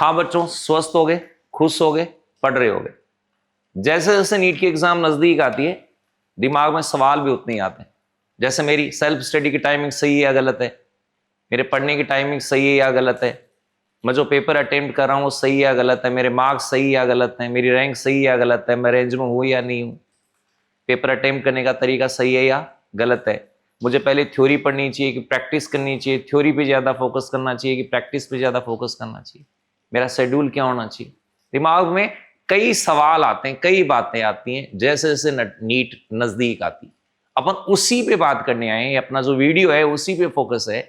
हाँ बच्चों, स्वस्थ हो गए, खुश हो गए, पढ़ रहे हो गए। जैसे जैसे नीट की एग्जाम नजदीक आती है, दिमाग में सवाल भी उतने ही आते हैं। जैसे मेरी सेल्फ स्टडी की टाइमिंग सही है या गलत है, मेरे पढ़ने की टाइमिंग सही है या गलत है, मैं जो पेपर अटेम्प्ट कर रहा हूँ सही है या गलत है, मेरे मार्क्स सही या गलत है, मेरी रैंक सही है या गलत है, मैं रेंज में हूँ या नहीं हूँ, पेपर अटेम्प्ट करने का तरीका सही है या गलत है, मुझे पहले थ्योरी पढ़नी चाहिए कि प्रैक्टिस करनी चाहिए, थ्योरी पे ज्यादा फोकस करना चाहिए कि प्रैक्टिस पे ज्यादा फोकस करना चाहिए, मेरा शेड्यूल क्या होना चाहिए। दिमाग में कई सवाल आते हैं, कई बातें आती हैं। जैसे जैसे नीट नजदीक आती, अपन उसी पे बात करने आए हैं। अपना जो वीडियो है उसी पे फोकस है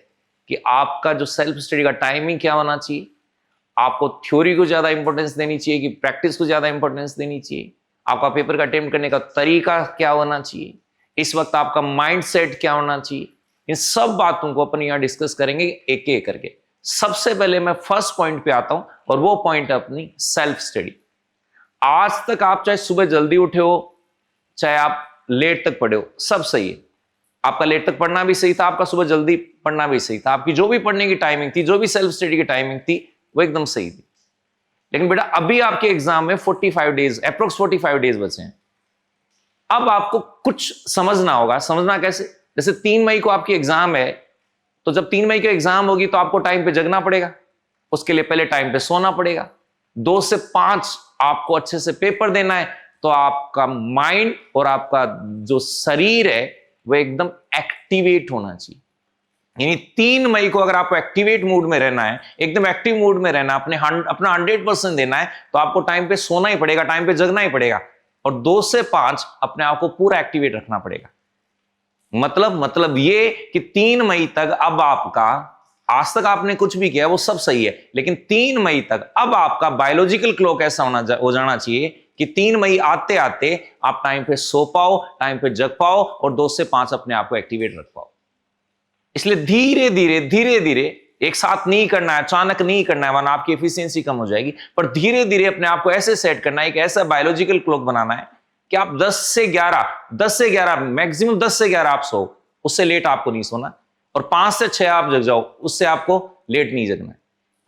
कि आपका जो सेल्फ स्टडी का टाइमिंग क्या होना चाहिए, आपको थ्योरी को ज्यादा इंपॉर्टेंस देनी चाहिए कि प्रैक्टिस को ज्यादा इंपॉर्टेंस देनी चाहिए, आपका पेपर का अटेम्प्ट करने का तरीका क्या होना चाहिए, इस वक्त आपका माइंड सेट क्या होना चाहिए। इन सब बातों को अपन यहां डिस्कस करेंगे एक एक करके। सबसे पहले मैं फर्स्ट पॉइंट पे आता हूं और वो पॉइंट है अपनी सेल्फ स्टडी। आज तक आप चाहे सुबह जल्दी उठे हो, चाहे आप लेट तक पढ़े हो, सब सही है। आपका लेट तक पढ़ना भी सही था, आपका सुबह जल्दी पढ़ना भी सही था, आपकी जो भी पढ़ने की टाइमिंग थी, जो भी सेल्फ स्टडी की टाइमिंग थी, वो एकदम सही थी। लेकिन बेटा अभी आपके एग्जाम में 45 डेज, अप्रोक्स 45 डेज बचे हैं। अब आपको कुछ समझना होगा। समझना कैसे? जैसे 3 मई को आपकी एग्जाम है, तो जब 3 मई की एग्जाम होगी तो आपको टाइम पे जगना पड़ेगा, उसके लिए पहले टाइम पे सोना पड़ेगा। 2 से 5 आपको अच्छे से पेपर देना है, तो आपका माइंड और आपका जो शरीर है वो एकदम एक्टिवेट होना चाहिए। यानी 3 मई को अगर आपको एक्टिवेट मूड में रहना है, एकदम एक्टिव मूड में रहना, अपना 100% देना है, तो आपको टाइम पे सोना ही पड़ेगा, टाइम पे जगना ही पड़ेगा, और 2 से 5 अपने आप को पूरा एक्टिवेट रखना पड़ेगा। मतलब ये कि 3 मई तक अब आपका, आज तक आपने कुछ भी किया वो सब सही है, लेकिन 3 मई तक अब आपका बायोलॉजिकल क्लॉक ऐसा हो जाना चाहिए कि 3 मई आते आते आप टाइम पे सो पाओ, टाइम पे जग पाओ, और 2 से 5 अपने आप को एक्टिवेट रख पाओ। इसलिए धीरे धीरे एक साथ नहीं करना है, अचानक नहीं करना है, वरना आपकी एफिशिएंसी कम हो जाएगी। पर धीरे धीरे अपने आप को ऐसे सेट करना है, एक ऐसा बायोलॉजिकल क्लॉक बनाना है कि आप 10 से 11 मैक्सिमम 10 से 11 आप सो, उससे लेट आपको नहीं सोना, और 5 से 6 आप जग जाओ, उससे आपको लेट नहीं जगना है।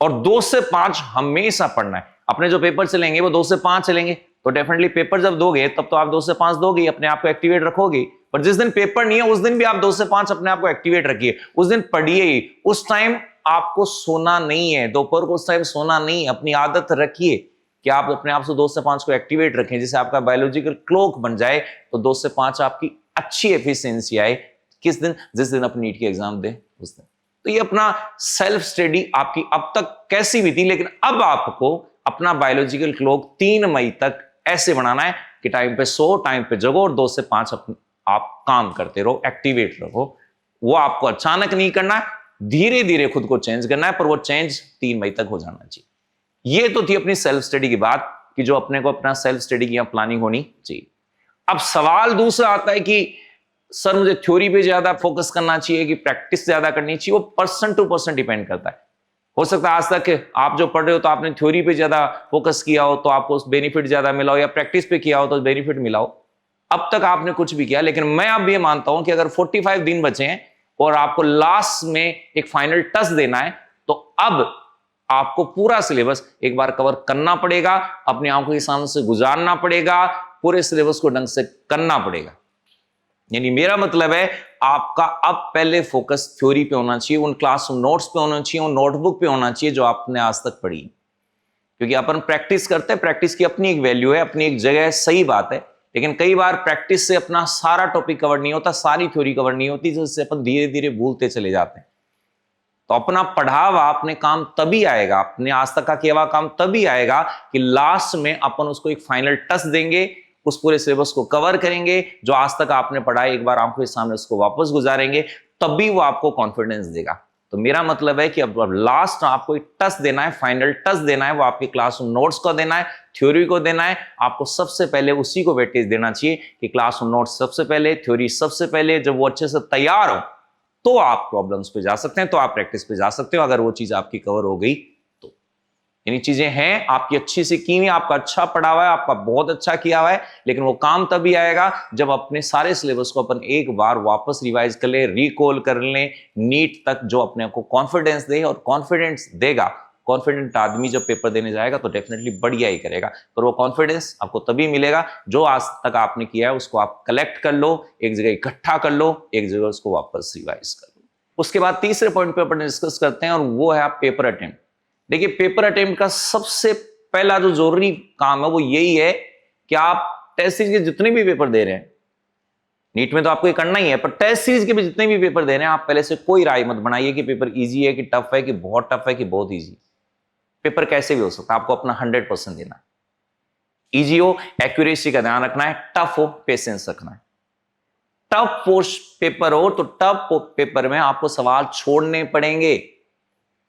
और 2 से 5 हमेशा पढ़ना है। अपने जो पेपर चलेंगे वो 2 से 5 चलेंगे, तो डेफिनेटली पेपर जब दोगे तब तो आप 2 से 5 दोगे, अपने आप को एक्टिवेट रखोगे। पर जिस दिन पेपर नहीं है उस दिन भी आप 2 से 5 अपने आप को एक्टिवेट रखिए, उस दिन पढ़िए ही। उस टाइम आपको सोना नहीं है, दोपहर को उस टाइम सोना नहीं है। अपनी आदत रखिए कि आप अपने आप से 2 से 5 को एक्टिवेट रखें, जिससे आपका बायोलॉजिकल क्लॉक बन जाए, तो 2 से 5 आपकी अच्छी एफिशिएंसी आए। किस दिन? जिस दिन अपनी नीट की एग्जाम दे उस दिन। तो ये अपना सेल्फ स्टडी आपकी अब तक कैसी भी थी, लेकिन अब आपको अपना बायोलॉजिकल क्लॉक 3 मई तक ऐसे बनाना है कि टाइम पे सो, टाइम पे जगो, और 2 से 5 आप काम करते रहो, एक्टिवेट रहो। वो आपको अचानक नहीं करना है, धीरे धीरे खुद को चेंज करना है, पर वो चेंज 3 मई तक हो जाना चाहिए। ये तो थी अपनी सेल्फ स्टडी की बात कि जो अपने को अपना सेल्फ स्टडी की प्लानिंग होनी चाहिए। अब सवाल दूसरा आता है कि सर मुझे थ्योरी पे ज्यादा फोकस करना चाहिए कि प्रैक्टिस ज्यादा करनी चाहिए। वो पर्सन टू पर्सन डिपेंड करता है। हो सकता है आज तक आप जो पढ़ रहे हो तो आपने थ्योरी पे ज्यादा फोकस किया हो तो आपको बेनिफिट ज्यादा मिला हो, या प्रैक्टिस पे किया हो तो बेनिफिट मिला हो। अब तक आपने कुछ भी किया, लेकिन मैं अब ये मानता हूं कि अगर 45 दिन बचे हैं और आपको लास्ट में एक फाइनल टच देना है, तो अब आपको पूरा सिलेबस एक बार कवर करना पड़ेगा, अपने आंखों के सामने से गुजारना पड़ेगा, पूरे सिलेबस को ढंग से करना पड़ेगा। यानी मेरा मतलब है आपका अब पहले फोकस थ्योरी पे होना चाहिए, उन क्लास नोट्स पे होना चाहिए, उन नोटबुक पे होना चाहिए जो आपने आज तक पढ़ी। क्योंकि अपन प्रैक्टिस करते हैं, प्रैक्टिस की अपनी एक वैल्यू है, अपनी एक जगह है, सही बात है, लेकिन कई बार प्रैक्टिस से अपना सारा टॉपिक कवर नहीं होता, सारी थ्योरी कवर नहीं होती, जिससे अपन धीरे धीरे भूलते चले जाते हैं। तो अपना पढ़ा हुआ अपने काम तभी आएगा, अपने आज तक का किया हुआ काम तभी आएगा कि लास्ट में अपन उसको एक फाइनल टच देंगे, उस पूरे सिलेबस को कवर करेंगे, जो आज तक आपने पढ़ा है एक बार आंखों के सामने उसको वापस गुजारेंगे, तभी वो आपको कॉन्फिडेंस देगा। तो मेरा मतलब है कि अब लास्ट आपको एक टच देना है, फाइनल टच देना है, वो आपके क्लास नोट्स को देना है, थ्योरी को देना है। आपको सबसे पहले उसी को वेटेज देना चाहिए कि क्लास नोट्स सबसे पहले, थ्योरी सबसे पहले। जब वो अच्छे से तैयार हो तो आप प्रॉब्लम्स पे जा सकते हैं, तो आप प्रैक्टिस पे जा सकते हो, अगर वो चीज आपकी कवर हो गई तो। यानी चीजें हैं आपकी अच्छी से की हुई, आपका अच्छा पढ़ा हुआ है, आपका बहुत अच्छा किया हुआ है, लेकिन वो काम तभी आएगा जब अपने सारे सिलेबस को अपन एक बार वापस रिवाइज कर ले, रिकॉल कर ले, नीट तक जो अपने को कॉन्फिडेंस दे, और कॉन्फिडेंस देगा कॉन्फिडेंट आदमी जब पेपर देने जाएगा तो डेफिनेटली बढ़िया ही करेगा, पर वो कॉन्फिडेंस आपको तभी मिलेगा जो आज तक आपने किया है उसको आप कलेक्ट कर लो, एक जगह इकट्ठा कर लो, एक जगह उसको वापस रिवाइज कर लो। उसके बाद तीसरे पॉइंट पे अपन डिस्कस करते हैं और वो है आप पेपर अटेम्प्ट। देखिए पेपर अटेम्प्ट का सबसे पहला जो जरूरी काम है वो यही है कि आप टेस्ट सीरीज के जितने भी पेपर दे रहे हैं, नीट में तो आपको ये करना ही है, पर टेस्ट सीरीज के भी जितने भी पेपर दे रहे हैं आप पहले से कोई राय मत बनाइए कि पेपर इजी है कि टफ है कि बहुत टफ है कि बहुत इजी। पेपर कैसे भी हो सकता है, आपको अपना 100% देना है। इजी हो एक्यूरेसी का ध्यान रखना है, टफ हो पेशेंस रखना है। टफ पेपर हो तो टफ पेपर में आपको सवाल छोड़ने पड़ेंगे,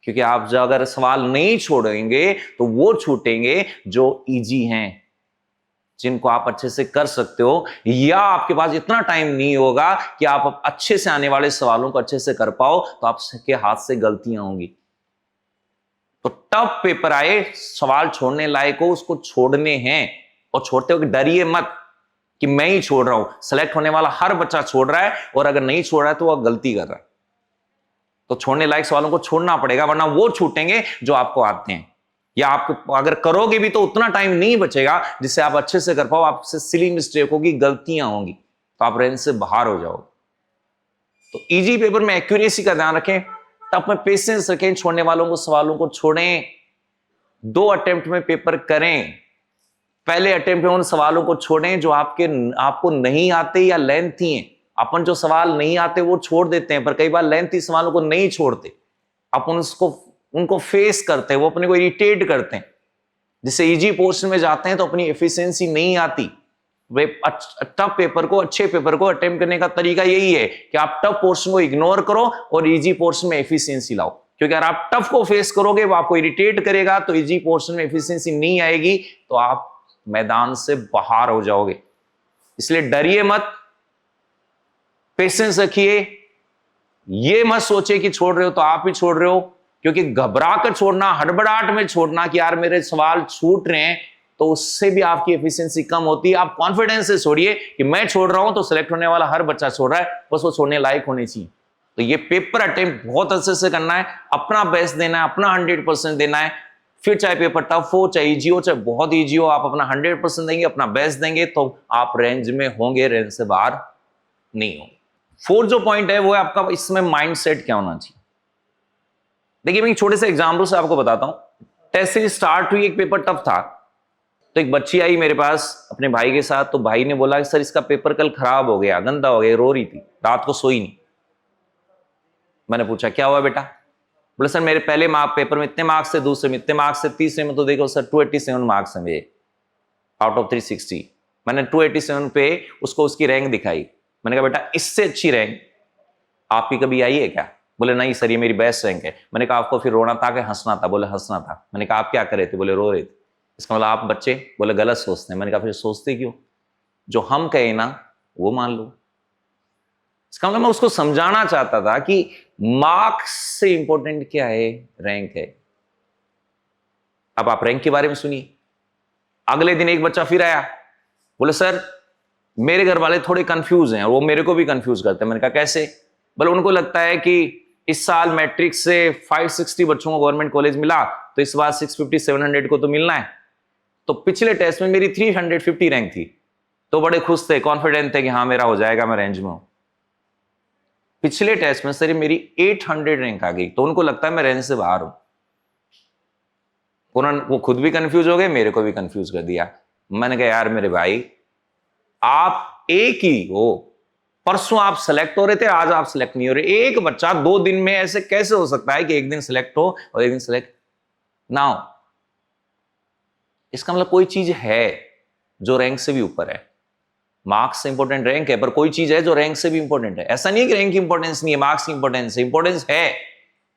क्योंकि आप जो अगर सवाल नहीं छोड़ेंगे तो वो छूटेंगे जो इजी हैं, जिनको आप अच्छे से कर सकते हो, या आपके पास इतना टाइम नहीं होगा कि आप अच्छे से आने वाले सवालों को अच्छे से कर पाओ, तो आपके हाथ से गलतियां होंगी। तो टफ पेपर आए, सवाल छोड़ने लायक हो, उसको छोड़ने हैं, और छोड़ते हो डरिए मत कि मैं ही छोड़ रहा हूं। सेलेक्ट होने वाला हर बच्चा छोड़ रहा है, और अगर नहीं छोड़ रहा है तो वह गलती कर रहा है। तो छोड़ने लायक सवालों को छोड़ना पड़ेगा, वरना वो छूटेंगे जो आपको आते हैं, या आपको अगर करोगे भी तो उतना टाइम नहीं बचेगा जिससे आप अच्छे से कर पाओ। आपसे सिली मिस्टेक होगी, गलतियां होंगी, तो आप रेंज से बाहर हो जाओगे। तो इजी पेपर में एक्यूरेसी का ध्यान रखें, टफ में पेशेंस रखें, छोड़ने वालों को सवालों को छोड़ें। 2 अटेम्प्ट में पेपर करें। पहले अटेम्प्ट में उन सवालों को छोड़ें जो आपको नहीं आते या लेंथी हैं। अपन जो सवाल नहीं आते वो छोड़ देते हैं, पर कई बार लेंथी सवालों को नहीं छोड़ते, अपन उनको फेस करते हैं, वो अपने को इरिटेट करते हैं, जिससे इजी पोर्शन में जाते हैं तो अपनी एफिशिएंसी नहीं आती। वे टफ पेपर को, अच्छे पेपर को अटेम्प्ट करने का तरीका यही है कि आप टफ पोर्शन को इग्नोर करो और इजी पोर्शन में एफिशिएंसी लाओ, क्योंकि अगर आप टफ को फेस करोगे वो आपको इरिटेट करेगा, तो इजी पोर्शन में एफिशिएंसी नहीं आएगी, तो आप मैदान से बाहर हो जाओगे। इसलिए डरिए मत, पेशेंस रखिए, ये मत सोचे कि छोड़ रहे हो तो आप ही छोड़ रहे हो, क्योंकि घबरा कर छोड़ना, हड़बड़ाहट में छोड़ना कि यार मेरे सवाल छूट रहे हैं, तो उससे भी आपकी एफिशिएंसी कम होती है। आप कॉन्फिडेंस से छोड़िए कि मैं छोड़ रहा हूं तो सिलेक्ट होने वाला हर बच्चा छोड़ रहा है, बस वो छोड़ने लायक होने चाहिए। तो ये पेपर अटेम्प्ट बहुत अच्छे से करना है, अपना बेस्ट देना है, अपना 100% देना है। फिर चाहे पेपर टफ हो, चाहे इजी हो, चाहे बहुत इजी हो, आप अपना 100% देंगे, अपना बेस्ट देंगे, तो आप रेंज में होंगे, रेंज से बाहर नहीं होंगे। 4th जो पॉइंट है वो है आपका इसमें माइंडसेट क्या होना चाहिए। देखिए मैं एक छोटे से एग्जांपल से आपको बताता हूं। टेस्ट सीरीज स्टार्ट हुई, एक पेपर टफ था, तो एक बच्ची आई मेरे पास अपने भाई के साथ, तो भाई ने बोला कि सर इसका पेपर कल खराब हो गया, गंदा हो गया, रो रही थी, रात को सोई नहीं। मैंने पूछा क्या हुआ बेटा? बोले सर मेरे पहले पेपर में इतने मार्क्स थे, दूसरे में इतने मार्क्स थे, तीसरे में तो देखो सर 287 मार्क्स हैं मेरे आउट ऑफ 360। मैंने 287 पे उसको उसकी रैंक दिखाई। मैंने कहा बेटा इससे अच्छी रैंक आपकी कभी आई है क्या? बोले नहीं सर ये मेरी बेस्ट रैंक है। मैंने कहा आपको फिर रोना था कि हंसना था? बोले हंसना था। मैंने कहा आप क्या कर रहे थे? बोले रो रहे थे। इसका मतलब आप बच्चे बोले गलत सोचते हैं। मैंने कहा फिर सोचते क्यों? जो हम कहे ना वो मान लो। इसका मतलब मैं उसको समझाना चाहता था कि मार्क्स से इंपॉर्टेंट क्या है, रैंक है। अब आप रैंक के बारे में सुनिए। अगले दिन एक बच्चा फिर आया, बोले सर मेरे घर वाले थोड़े कंफ्यूज हैं और वो मेरे को भी कंफ्यूज करते हैं। मैंने कहा कैसे? बोले उनको लगता है कि इस साल मैट्रिक से 560 बच्चों को गवर्नमेंट कॉलेज मिला, तो इस बार 650 700 को तो मिलना है। तो पिछले टेस्ट में मेरी 350 रैंक थी, तो बड़े खुश थे, कॉन्फिडेंट थे कि हाँ मेरा हो जाएगा, मैं रेंज में हूं। पिछले टेस्ट में सर मेरी 800 रैंक आ गई, तो उनको लगता है मैं रेंज से बाहर हूं। वो खुद भी कंफ्यूज हो गए, मेरे को भी कंफ्यूज कर दिया। मैंने कहा यार मेरे भाई आप एक ही हो, परसों आप सिलेक्ट हो रहे थे, आज आप सिलेक्ट नहीं हो रहे। एक बच्चा 2 दिन में ऐसे कैसे हो सकता है कि एक दिन सिलेक्ट हो और एक दिन सिलेक्ट ना हो? इसका मतलब कोई चीज है जो रैंक से भी ऊपर है। मार्क्स से इंपॉर्टेंट रैंक है, पर कोई चीज है जो रैंक से भी इंपॉर्टेंट है। ऐसा नहीं है कि रैंक की इंपॉर्टेंस नहीं है, मार्क्स की इंपॉर्टेंस है, इंपॉर्टेंस है,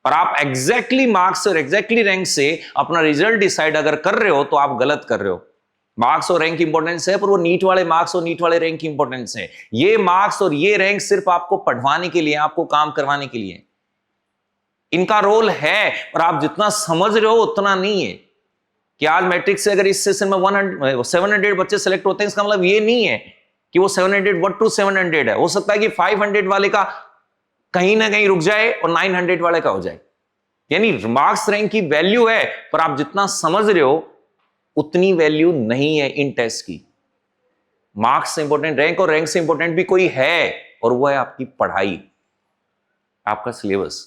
पर आप एग्जैक्टली मार्क्स और एग्जैक्टली रैंक से अपना रिजल्ट डिसाइड अगर कर रहे हो तो आप गलत कर रहे हो। मार्क्स और रैंक की इंपॉर्टेंस है, पर वो नीट वाले मार्क्स और नीट वाले रैंक की इंपॉर्टेंस है। ये मार्क्स और ये रैंक सिर्फ आपको पढ़वाने के लिए, आपको काम करवाने के लिए, इनका रोल है, पर आप जितना समझ रहे हो उतना नहीं है। कि आज मैट्रिक से अगर इस सेशन में 700 बच्चे सेलेक्ट होते हैं, इसका मतलब ये नहीं है कि वो 700 what to 700 है। हो सकता है कि 500 वाले का कहीं ना कहीं रुक जाए और 900 वाले का हो जाए। यानी मार्क्स रैंक की वैल्यू है, पर आप जितना समझ रहे हो उतनी वैल्यू नहीं है इन टेस्ट की। मार्क्स से इंपॉर्टेंट रैंक, और रैंक से इंपॉर्टेंट भी कोई है, और वो है आपकी पढ़ाई, आपका सिलेबस,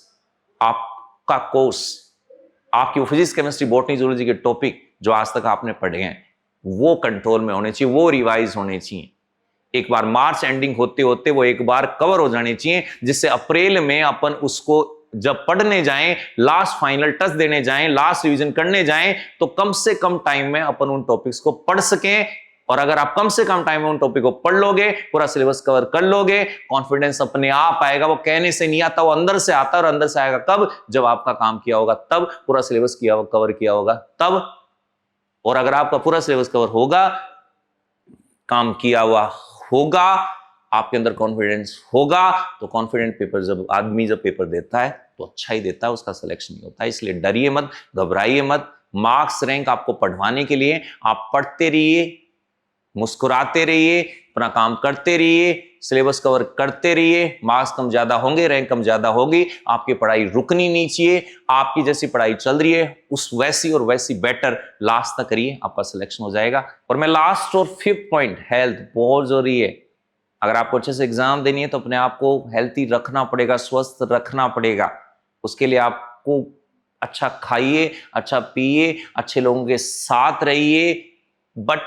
आपका कोर्स, आपकी फिजिक्स केमिस्ट्री बॉटनी जूलॉजी के टॉपिक जो आज तक आपने पढ़े हैं वो कंट्रोल में होने चाहिए, वो रिवाइज होने चाहिए। एक बार मार्च एंडिंग होते होते वो एक बार कवर हो जाने चाहिए, जिससे अप्रैल में अपन उसको जब पढ़ने जाएं, लास्ट फाइनल टच देने जाएं, लास्ट रिवीजन करने जाएं, तो कम से कम टाइम में अपन उन टॉपिक्स को पढ़ सकें। और अगर आप कम से कम टाइम में उन टॉपिक को पढ़ लोगे, पूरा सिलेबस कवर कर लोगे, कॉन्फिडेंस अपने आप आएगा। वो कहने से नहीं आता, वो अंदर से आता है। और अंदर से आएगा कब? जब आपका काम किया होगा तब, पूरा सिलेबस किया कवर किया होगा तब। और अगर आपका पूरा सिलेबस कवर होगा, काम किया हुआ होगा, आपके अंदर कॉन्फिडेंस होगा, तो कॉन्फिडेंट पेपर जब आदमी जब पेपर देता है तो अच्छा ही देता है, उसका सिलेक्शन नहीं होता है। इसलिए डरिए मत, घबराइए मत। मार्क्स रैंक आपको पढ़वाने के लिए आप पढ़ते रहिए, मुस्कुराते रहिए, अपना काम करते रहिए, सिलेबस कवर करते रहिए। मार्क्स कम ज्यादा होंगे, रैंक कम ज्यादा होगी, आपकी पढ़ाई रुकनी नहीं चाहिए। आपकी जैसी पढ़ाई चल रही है उस वैसी और वैसी बेटर लास्ट तक करिए, आपका सिलेक्शन हो जाएगा। और मैं लास्ट और 5th पॉइंट, हेल्थ बहुत जरूरी है। अगर आपको अच्छे से एग्जाम देनी है तो अपने आप को हेल्थी रखना पड़ेगा, स्वस्थ रखना पड़ेगा। उसके लिए आपको अच्छा खाइए, अच्छा पिए, अच्छे लोगों के साथ रहिए। बट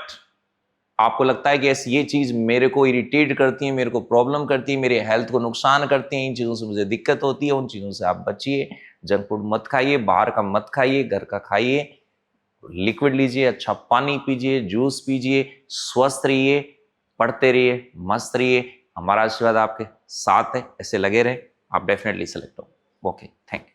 आपको लगता है कि ऐसी ये चीज मेरे को इरिटेट करती है, मेरे को प्रॉब्लम करती है, मेरे हेल्थ को नुकसान करती है, इन चीजों से मुझे दिक्कत होती है, उन चीजों से आप बचिए। जंक फूड मत खाइए, बाहर का मत खाइए, घर का खाइए। लिक्विड लीजिए, अच्छा पानी पीजिए, जूस पीजिए, स्वस्थ रहिए, पढ़ते रहिए, मस्त रहिए। हमारा आशीर्वाद आपके साथ है, ऐसे लगे रहे, आप डेफिनेटली सेलेक्ट हो। Okay, thank you.